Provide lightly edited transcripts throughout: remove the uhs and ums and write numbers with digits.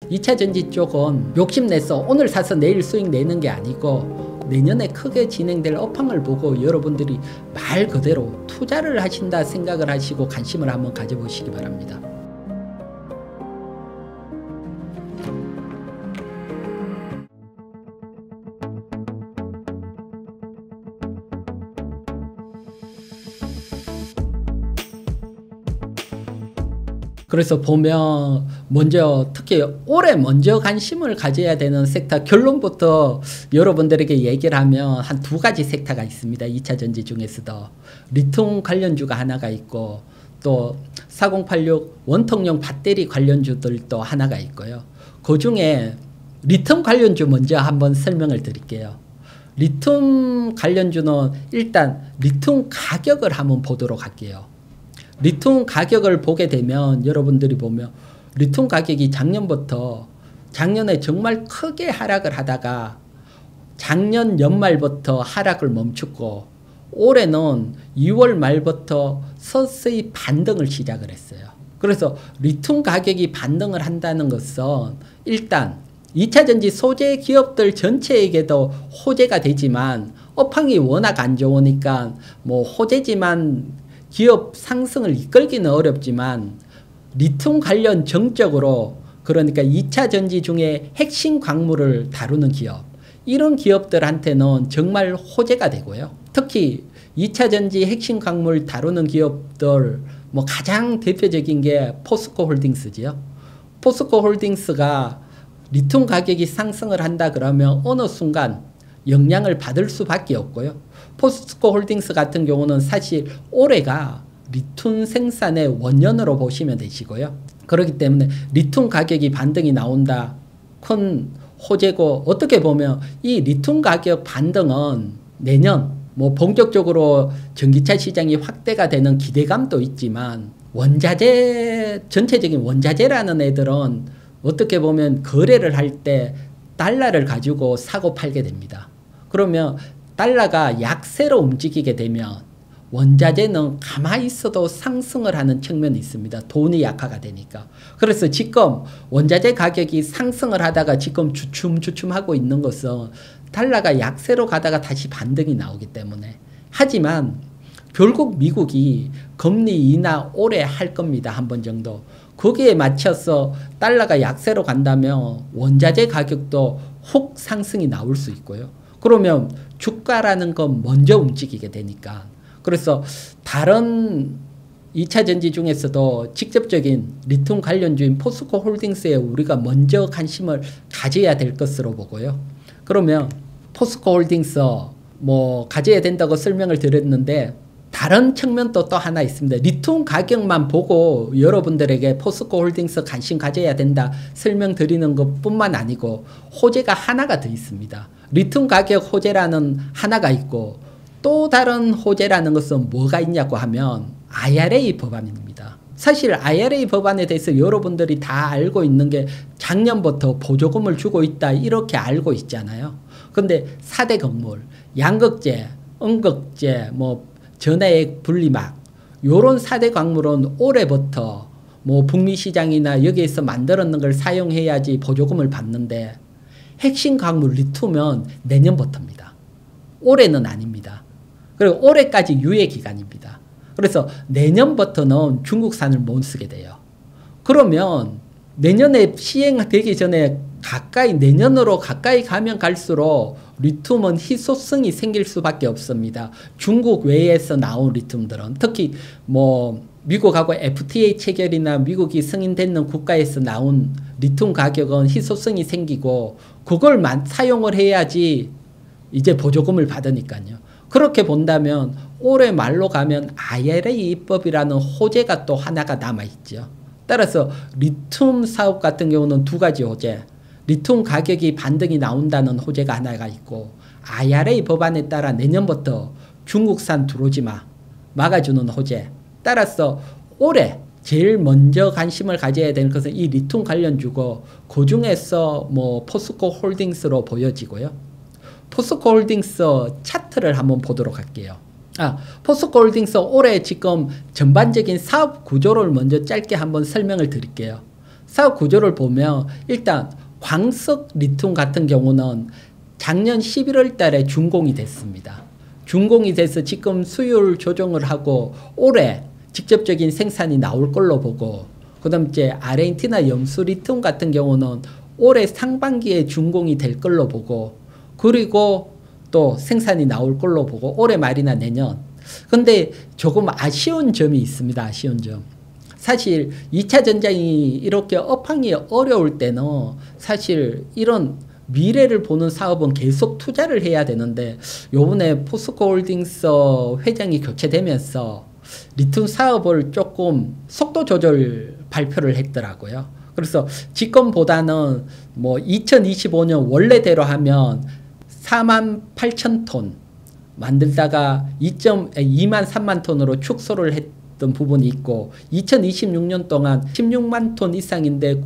2차전지 쪽은 욕심내서 오늘 사서 내일 수익 내는 게 아니고 내년에 크게 진행될 업황을 보고 여러분들이 말 그대로 투자를 하신다 생각을 하시고 관심을 한번 가져보시기 바랍니다. 그래서 보면 먼저 특히 올해 먼저 관심을 가져야 되는 섹터 결론부터 여러분들에게 얘기를 하면 한 두 가지 섹터가 있습니다. 2차 전지 중에서도 리튬 관련주가 하나가 있고 또 4086 원통용 배터리 관련주들도 하나가 있고요. 그 중에 리튬 관련주 먼저 한번 설명을 드릴게요. 리튬 관련주는 일단 리튬 가격을 한번 보도록 할게요. 리튬 가격을 보게 되면 여러분들이 보면 리튬 가격이 작년에 정말 크게 하락을 하다가 작년 연말부터 하락을 멈췄고 올해는 2월 말부터 서서히 반등을 시작을 했어요. 그래서 리튬 가격이 반등을 한다는 것은 일단 2차전지 소재 기업들 전체에게도 호재가 되지만 업황이 워낙 안 좋으니까 뭐 호재지만 기업 상승을 이끌기는 어렵지만 리튬 관련 정적으로 그러니까 2차 전지 중에 핵심 광물을 다루는 기업 이런 기업들한테는 정말 호재가 되고요. 특히 2차 전지 핵심 광물 다루는 기업들 뭐 가장 대표적인 게 포스코 홀딩스지요. 포스코 홀딩스가 리튬 가격이 상승을 한다 그러면 어느 순간 영향을 받을 수밖에 없고요. 포스코 홀딩스 같은 경우는 사실 올해가 리튬 생산의 원년으로 보시면 되시고요. 그렇기 때문에 리튬 가격이 반등이 나온다. 큰 호재고 어떻게 보면 이 리튬 가격 반등은 내년 뭐 본격적으로 전기차 시장이 확대가 되는 기대감도 있지만 원자재 전체적인 원자재라는 애들은 어떻게 보면 거래를 할 때 달러를 가지고 사고 팔게 됩니다. 그러면 달러가 약세로 움직이게 되면 원자재는 가만히 있어도 상승을 하는 측면이 있습니다. 돈이 약화가 되니까. 그래서 지금 원자재 가격이 상승을 하다가 지금 주춤주춤하고 있는 것은 달러가 약세로 가다가 다시 반등이 나오기 때문에. 하지만 결국 미국이 금리 인하 올해 할 겁니다. 한 번 정도. 거기에 맞춰서 달러가 약세로 간다면 원자재 가격도 훅 상승이 나올 수 있고요. 그러면 주가라는 건 먼저 움직이게 되니까. 그래서 다른 2차 전지 중에서도 직접적인 리튬 관련주인 포스코 홀딩스에 우리가 먼저 관심을 가져야 될 것으로 보고요. 그러면 포스코 홀딩스 뭐 가져야 된다고 설명을 드렸는데 다른 측면도 또 하나 있습니다. 리튬 가격만 보고 여러분들에게 포스코 홀딩스 관심 가져야 된다 설명드리는 것뿐만 아니고 호재가 하나가 더 있습니다. 리튬 가격 호재라는 하나가 있고 또 다른 호재라는 것은 뭐가 있냐고 하면 IRA 법안입니다. 사실 IRA 법안에 대해서 여러분들이 다 알고 있는 게 작년부터 보조금을 주고 있다 이렇게 알고 있잖아요. 근데 4대 건물, 양극재, 음극재, 뭐 전해액 분리막 요런 4대 광물은 올해부터 뭐 북미 시장이나 여기에서 만들었는 걸 사용해야지 보조금을 받는데 핵심 광물 리튬은 내년부터입니다. 올해는 아닙니다. 그리고 올해까지 유예 기간입니다. 그래서 내년부터는 중국산을 못 쓰게 돼요. 그러면 내년에 시행되기 전에 내년으로 가까이 가면 갈수록 리튬은 희소성이 생길 수밖에 없습니다. 중국 외에서 나온 리튬들은 특히 뭐 미국하고 FTA 체결이나 미국이 승인되는 국가에서 나온 리튬 가격은 희소성이 생기고 그걸 사용을 해야지 이제 보조금을 받으니까요. 그렇게 본다면 올해 말로 가면 IRA 입법이라는 호재가 또 하나가 남아있죠. 따라서 리튬 사업 같은 경우는 두 가지 호재. 리튬 가격이 반등이 나온다는 호재가 하나가 있고 IRA 법안에 따라 내년부터 중국산 들어오지 막아주는 호재. 따라서 올해 제일 먼저 관심을 가져야 되는 것은 이 리튬 관련주고 그 중에서 뭐 포스코 홀딩스로 보여지고요. 포스코 홀딩스 차트를 한번 보도록 할게요. 포스코 홀딩스 올해 지금 전반적인 사업 구조를 먼저 짧게 한번 설명을 드릴게요. 사업 구조를 보면 일단 광석 리튬 같은 경우는 작년 11월 달에 준공이 됐습니다. 준공이 돼서 지금 수율 조정을 하고 올해 직접적인 생산이 나올 걸로 보고, 그 다음 이제 아르헨티나 염수 리튬 같은 경우는 올해 상반기에 준공이 될 걸로 보고, 그리고 또 생산이 나올 걸로 보고 올해 말이나 내년. 근데 조금 아쉬운 점이 있습니다. 아쉬운 점. 사실 2차 전장이 이렇게 업황이 어려울 때는 사실 이런 미래를 보는 사업은 계속 투자를 해야 되는데, 요번에 포스코홀딩스 회장이 교체되면서 리튬 사업을 조금 속도 조절 발표를 했더라고요. 그래서 지금보다는 뭐 2025년 원래대로 하면 48,000톤 만들다가 2만 3만 톤으로 축소를 했던 부분이 있고, 2026년 동안 16만 톤 이상인데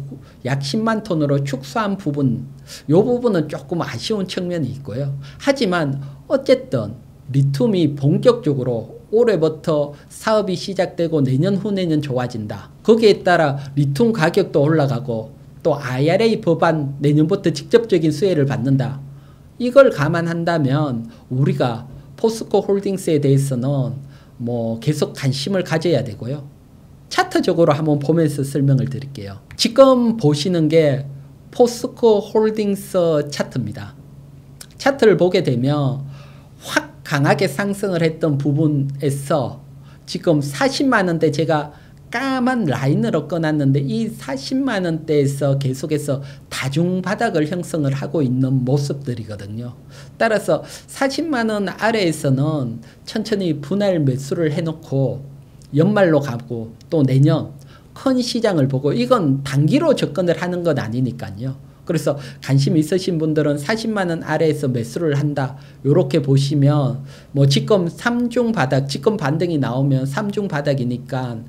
약 10만 톤으로 축소한 부분, 이 부분은 조금 아쉬운 측면이 있고요. 하지만 어쨌든 리튬이 본격적으로 올해부터 사업이 시작되고 내년 후내년 좋아진다. 거기에 따라 리튬 가격도 올라가고 또 IRA 법안 내년부터 직접적인 수혜를 받는다. 이걸 감안한다면 우리가 포스코 홀딩스에 대해서는 뭐 계속 관심을 가져야 되고요. 차트적으로 한번 보면서 설명을 드릴게요. 지금 보시는 게 포스코 홀딩스 차트입니다. 차트를 보게 되면 확 강하게 상승을 했던 부분에서 지금 40만원대 제가 까만 라인으로 꺼놨는데, 이 40만원대에서 계속해서 다중바닥을 형성을 하고 있는 모습들이거든요. 따라서 40만원 아래에서는 천천히 분할 매수를 해놓고 연말로 가고 또 내년 큰 시장을 보고, 이건 단기로 접근을 하는 건 아니니까요. 그래서 관심 있으신 분들은 40만원 아래에서 매수를 한다. 요렇게 보시면 뭐 지금 3중 바닥, 지금 반등이 나오면 3중 바닥이니까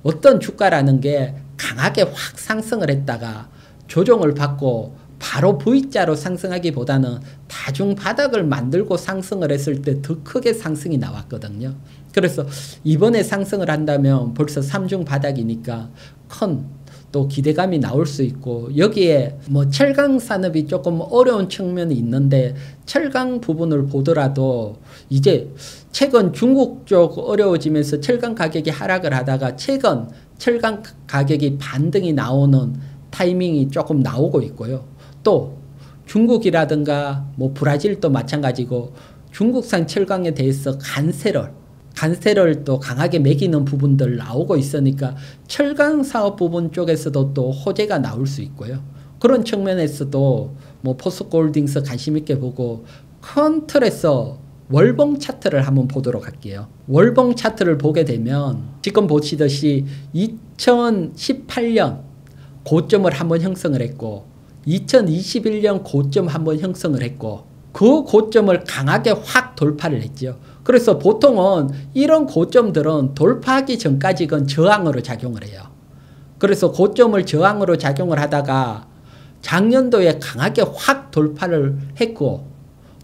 어떤 주가라는 게 강하게 확 상승을 했다가 조정을 받고 바로 V자로 상승하기보다는 다중 바닥을 만들고 상승을 했을 때 더 크게 상승이 나왔거든요. 그래서 이번에 상승을 한다면 벌써 3중 바닥이니까 큰 또 기대감이 나올 수 있고, 여기에 뭐 철강 산업이 조금 어려운 측면이 있는데, 철강 부분을 보더라도 이제 최근 중국 쪽 어려워지면서 철강 가격이 하락을 하다가 최근 철강 가격이 반등이 나오는 타이밍이 조금 나오고 있고요. 또 중국이라든가 뭐 브라질도 마찬가지고 중국산 철강에 대해서 관세를 또 강하게 매기는 부분들 나오고 있으니까 철강 사업 부분 쪽에서도 또 호재가 나올 수 있고요. 그런 측면에서도 뭐 포스코홀딩스 관심 있게 보고, 큰 틀에서 월봉 차트를 한번 보도록 할게요. 월봉 차트를 보게 되면 지금 보시듯이 2018년 고점을 한번 형성을 했고 2021년 고점 한번 형성을 했고, 그 고점을 강하게 확 돌파를 했죠. 그래서 보통은 이런 고점들은 돌파하기 전까지는 저항으로 작용을 해요. 그래서 고점을 저항으로 작용을 하다가 작년도에 강하게 확 돌파를 했고,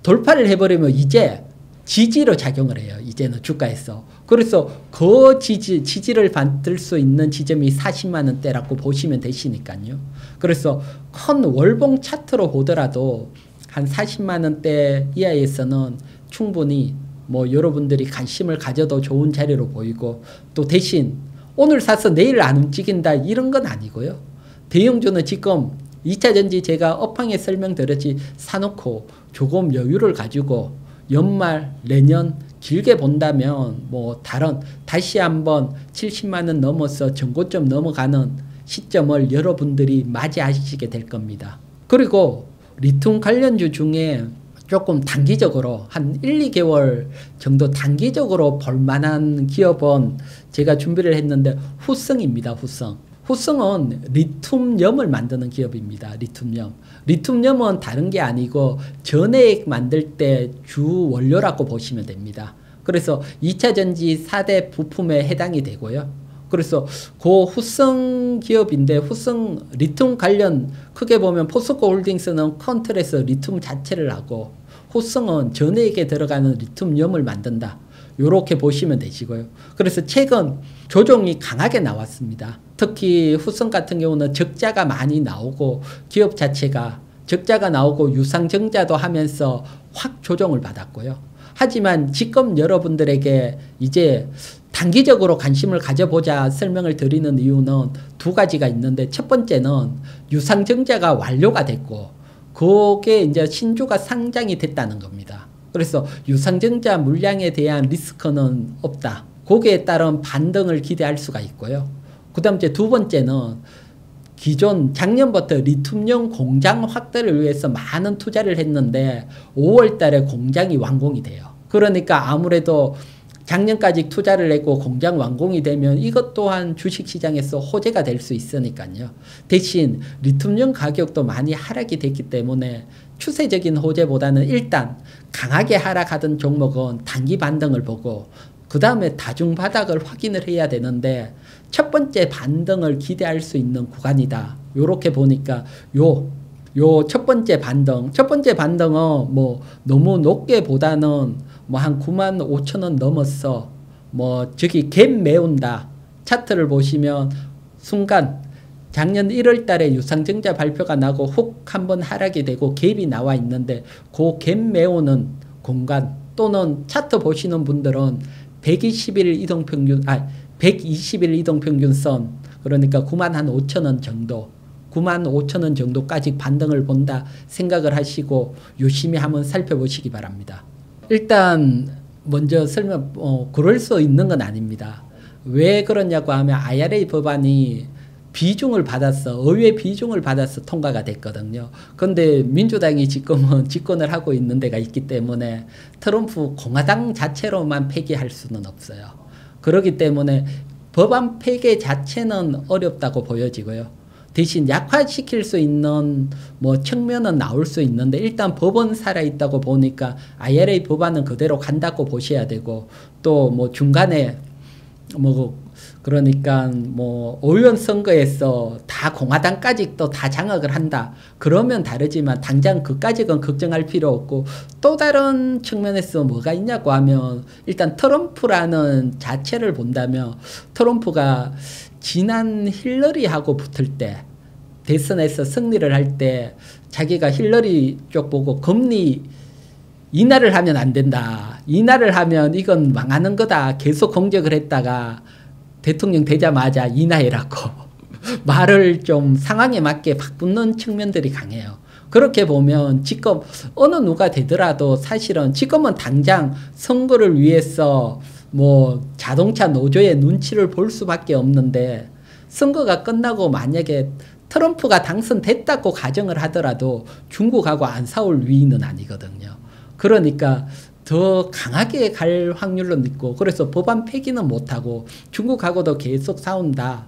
돌파를 해버리면 이제 지지로 작용을 해요. 이제는 주가에서. 그래서 그 지지를 받을 수 있는 지점이 40만원대라고 보시면 되시니까요. 그래서 큰 월봉 차트로 보더라도 한 40만원대 이하에서는 충분히 뭐 여러분들이 관심을 가져도 좋은 자리로 보이고, 또 대신 오늘 사서 내일 안 움직인다 이런 건 아니고요. 대형주는 지금 2차 전지 제가 업황에 설명드렸지 사놓고 조금 여유를 가지고 연말 내년 길게 본다면 뭐 다시 한번 70만원 넘어서 전고점 넘어가는 시점을 여러분들이 맞이하시게 될 겁니다. 그리고 리튬 관련주 중에 조금 단기적으로 한 1, 2개월 정도 단기적으로 볼만한 기업은 제가 준비를 했는데 후성입니다. 후성은 리튬염을 만드는 기업입니다. 리튬염은 다른 게 아니고 전해액 만들 때 주 원료라고 보시면 됩니다. 그래서 2차 전지 4대 부품에 해당이 되고요. 그래서 그 후성 기업인데, 후성 리튬 관련 크게 보면 포스코 홀딩스는 컨트롤에서 리튬 자체를 하고, 후성은 전해액에 들어가는 리튬염을 만든다. 요렇게 보시면 되시고요. 그래서 최근 조정이 강하게 나왔습니다. 특히 후성 같은 경우는 적자가 많이 나오고 기업 자체가 적자가 나오고 유상증자도 하면서 확 조정을 받았고요. 하지만 지금 여러분들에게 이제 단기적으로 관심을 가져보자 설명을 드리는 이유는 두 가지가 있는데, 첫 번째는 유상증자가 완료가 됐고 그게 이제 신주가 상장이 됐다는 겁니다. 그래서 유상증자 물량에 대한 리스크는 없다. 거기에 따른 반등을 기대할 수가 있고요. 그 다음 이제 두 번째는 기존 작년부터 리튬용 공장 확대를 위해서 많은 투자를 했는데 5월 달에 공장이 완공이 돼요. 그러니까 아무래도 작년까지 투자를 했고 공장 완공이 되면 이것 또한 주식시장에서 호재가 될 수 있으니까요. 대신 리튬용 가격도 많이 하락이 됐기 때문에 추세적인 호재보다는 일단 강하게 하락하던 종목은 단기 반등을 보고 그 다음에 다중바닥을 확인을 해야 되는데, 첫 번째 반등을 기대할 수 있는 구간이다. 요렇게 보니까 요 첫 번째 반등은 뭐 너무 높게 보다는 뭐 한 95,000원 넘었어. 뭐 저기 갭 메운다. 차트를 보시면 순간 작년 1월 달에 유상증자 발표가 나고 훅 한번 하락이 되고 갭이 나와 있는데, 그 갭 메우는 공간 또는 차트 보시는 분들은 120일 이동평균선, 그러니까 95,000원 정도, 95,000원 정도까지 반등을 본다 생각을 하시고 유심히 한번 살펴보시기 바랍니다. 일단 먼저 그럴 수 있는 건 아닙니다. 왜 그러냐고 하면 IRA 법안이 의회 비중을 받아서 통과가 됐거든요. 그런데 민주당이 지금은 집권을 하고 있는 데가 있기 때문에 트럼프 공화당 자체로만 폐기할 수는 없어요. 그렇기 때문에 법안 폐기 자체는 어렵다고 보여지고요. 대신 약화시킬 수 있는 뭐 측면은 나올 수 있는데, 일단 법은 살아있다고 보니까 IRA 법안은 그대로 간다고 보셔야 되고, 또 뭐 중간에 그러니까 뭐 의원 선거에서 다 공화당까지 또 다 장악을 한다 그러면 다르지만, 당장 그까지는 걱정할 필요 없고, 또 다른 측면에서 뭐가 있냐고 하면, 일단 트럼프라는 자체를 본다면 트럼프가 지난 힐러리하고 붙을 때, 대선에서 승리를 할 때 자기가 힐러리 쪽 보고 금리 인하를 하면 안 된다, 인하를 하면 이건 망하는 거다 계속 공격을 했다가 대통령 되자마자 인하해라고 말을 좀 상황에 맞게 바꾸는 측면들이 강해요. 그렇게 보면 지금 어느 누가 되더라도 사실은 지금은 당장 선거를 위해서 뭐 자동차 노조의 눈치를 볼 수밖에 없는데, 선거가 끝나고 만약에 트럼프가 당선됐다고 가정을 하더라도 중국하고 안 싸울 위기는 아니거든요. 그러니까 더 강하게 갈 확률은 있고, 그래서 법안 폐기는 못하고 중국하고도 계속 싸운다.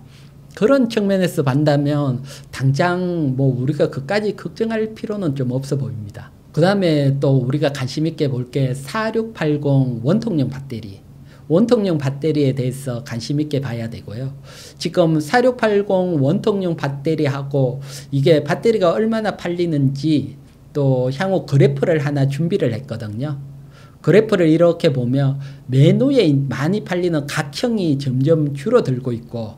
그런 측면에서 본다면 당장 뭐 우리가 그까지 걱정할 필요는 좀 없어 보입니다. 그 다음에 또 우리가 관심 있게 볼 게 4680 원통형 배터리. 원통형 배터리에 대해서 관심 있게 봐야 되고요. 지금 4680 원통형 배터리하고 이게 배터리가 얼마나 팔리는지 또 향후 그래프를 하나 준비를 했거든요. 그래프를 이렇게 보면 매노에 많이 팔리는 각형이 점점 줄어들고 있고,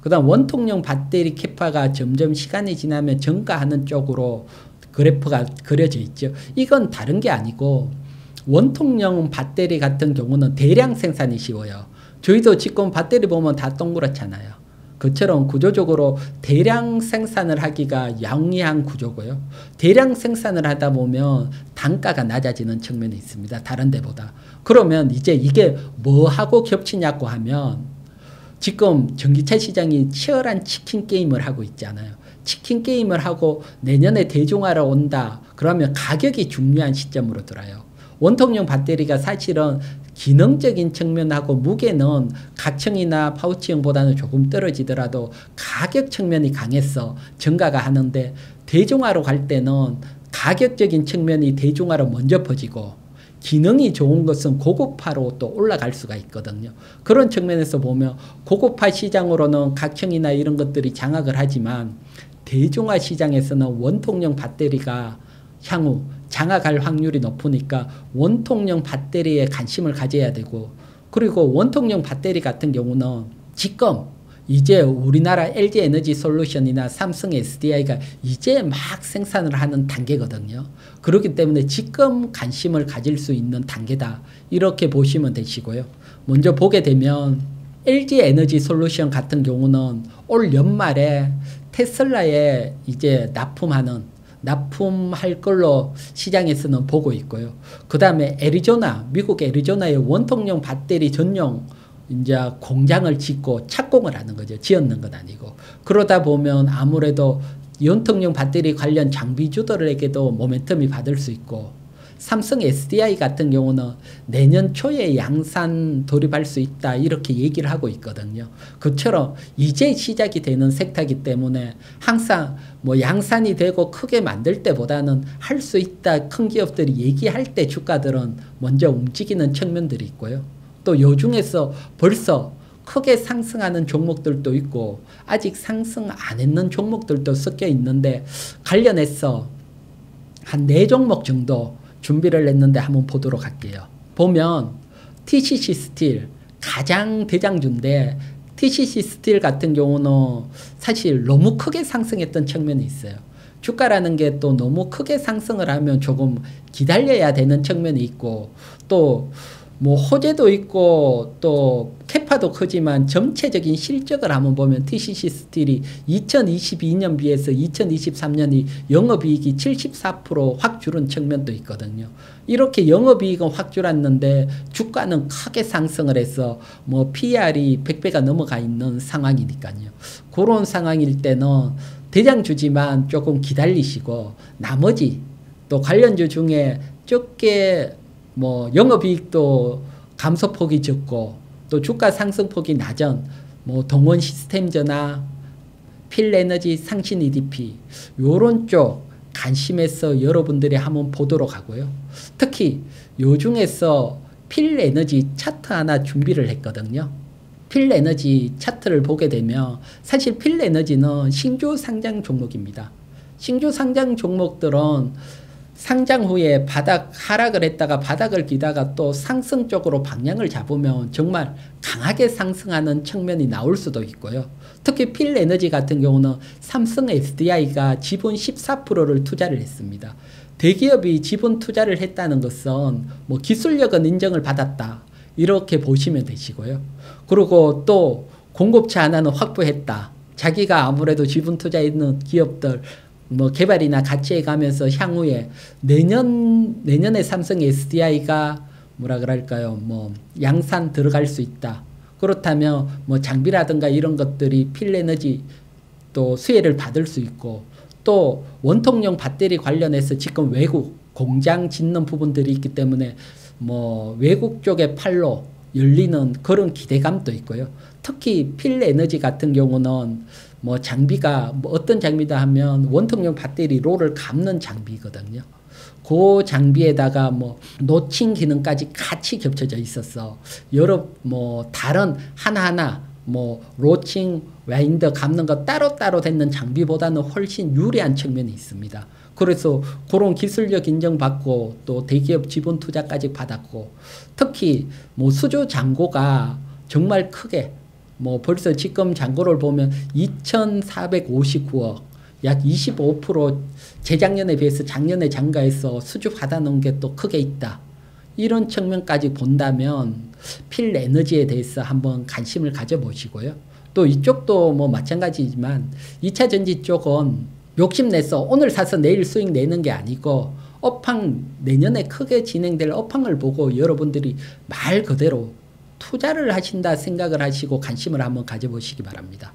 그 다음 원통형 배터리 캐파가 점점 시간이 지나면 증가하는 쪽으로 그래프가 그려져 있죠. 이건 다른 게 아니고, 원통형 배터리 같은 경우는 대량 생산이 쉬워요. 저희도 지금 배터리 보면 다 동그랗잖아요. 그처럼 구조적으로 대량 생산을 하기가 영리한 구조고요. 대량 생산을 하다 보면 단가가 낮아지는 측면이 있습니다. 다른 데보다. 그러면 이제 이게 뭐하고 겹치냐고 하면, 지금 전기차 시장이 치열한 치킨 게임을 하고 있잖아요. 치킨 게임을 하고 내년에 대중화로 온다. 그러면 가격이 중요한 시점으로 들어요. 원통형 배터리가 사실은 기능적인 측면하고 무게는 각형이나 파우치형보다는 조금 떨어지더라도 가격 측면이 강해서 증가가 하는데, 대중화로 갈 때는 가격적인 측면이 대중화로 먼저 퍼지고 기능이 좋은 것은 고급화로 또 올라갈 수가 있거든요. 그런 측면에서 보면 고급화 시장으로는 각형이나 이런 것들이 장악을 하지만, 대중화 시장에서는 원통형 배터리가 향후 장악할 확률이 높으니까 원통형 배터리에 관심을 가져야 되고, 그리고 원통형 배터리 같은 경우는 지금 이제 우리나라 LG에너지솔루션이나 삼성 SDI가 이제 막 생산을 하는 단계거든요. 그렇기 때문에 지금 관심을 가질 수 있는 단계다. 이렇게 보시면 되시고요. 먼저 보게 되면 LG에너지솔루션 같은 경우는 올 연말에 테슬라에 이제 납품할 걸로 시장에서는 보고 있고요. 그 다음에 미국 애리조나의 원통형 배터리 전용 이제 공장을 짓고 착공을 하는 거죠. 지었는 건 아니고. 그러다 보면 아무래도 원통형 배터리 관련 장비주들에게도 모멘텀이 받을 수 있고, 삼성 SDI 같은 경우는 내년 초에 양산 돌입할 수 있다 이렇게 얘기를 하고 있거든요. 그처럼 이제 시작이 되는 섹터이기 때문에 항상 뭐 양산이 되고 크게 만들 때보다는 할 수 있다 큰 기업들이 얘기할 때 주가들은 먼저 움직이는 측면들이 있고요. 또 요 중에서 벌써 크게 상승하는 종목들도 있고 아직 상승 안 했는 종목들도 섞여 있는데, 관련해서 한 4종목 정도 준비를 했는데 한번 보도록 할게요. 보면 TCC 스틸 가장 대장주인데, TCC 스틸 같은 경우는 사실 너무 크게 상승했던 측면이 있어요. 주가라는 게 또 너무 크게 상승을 하면 조금 기다려야 되는 측면이 있고, 또 뭐 호재도 있고 또 캐파도 크지만 전체적인 실적을 한번 보면 TCC 스틸이 2022년 비해서 2023년이 영업이익이 74% 확 줄은 측면도 있거든요. 이렇게 영업이익은 확 줄었는데 주가는 크게 상승을 해서 뭐 PR이 100배가 넘어가 있는 상황이니까요. 그런 상황일 때는 대장주지만 조금 기다리시고, 나머지 또 관련주 중에 적게 뭐 영업이익도 감소폭이 적고 또 주가 상승폭이 낮은 뭐 동원 시스템즈나 필에너지, 상신 EDP 요런 쪽 관심해서 여러분들이 한번 보도록 하고요. 특히 요 중에서 필에너지 차트 하나 준비를 했거든요. 필에너지 차트를 보게 되면 사실 필에너지는 신규 상장 종목입니다. 신규 상장 종목들은 상장 후에 하락을 했다가 바닥을 기다가 또 상승 쪽으로 방향을 잡으면 정말 강하게 상승하는 측면이 나올 수도 있고요. 특히 필에너지 같은 경우는 삼성 SDI가 지분 14%를 투자를 했습니다. 대기업이 지분 투자를 했다는 것은 뭐 기술력은 인정을 받았다 이렇게 보시면 되시고요. 그리고 또 공급차 하나는 확보했다. 자기가 아무래도 지분 투자했는 기업들 뭐 개발이나 같이 가면서 향후에 내년에 삼성 SDI가 뭐라 그럴까요? 뭐 양산 들어갈 수 있다. 그렇다면 뭐 장비라든가 이런 것들이 필에너지 또 수혜를 받을 수 있고, 또 원통형 배터리 관련해서 지금 외국 공장 짓는 부분들이 있기 때문에 뭐 외국 쪽의 팔로 열리는 그런 기대감도 있고요. 특히 필에너지 같은 경우는 뭐 장비가 뭐 어떤 장비다 하면 원통형 배터리 롤을 감는 장비거든요. 그 장비에다가 뭐 노칭 기능까지 같이 겹쳐져 있어서 여러 뭐 다른 하나하나 뭐 로칭, 와인더 감는 거 따로따로 되는 장비보다는 훨씬 유리한 측면이 있습니다. 그래서 그런 기술력 인정받고 또 대기업 지분 투자까지 받았고, 특히 뭐 수주 잔고가 정말 크게 뭐 벌써 지금 잔고를 보면 2,459억, 약 25% 재작년에 비해서 작년에 잔가해서 수주 받아놓은 게 또 크게 있다. 이런 측면까지 본다면 필에너지에 대해서 한번 관심을 가져보시고요. 또 이쪽도 뭐 마찬가지지만 2차 전지 쪽은 욕심내서 오늘 사서 내일 수익 내는 게 아니고 업황 내년에 크게 진행될 업황을 보고 여러분들이 말 그대로 투자를 하신다 생각을 하시고 관심을 한번 가져보시기 바랍니다.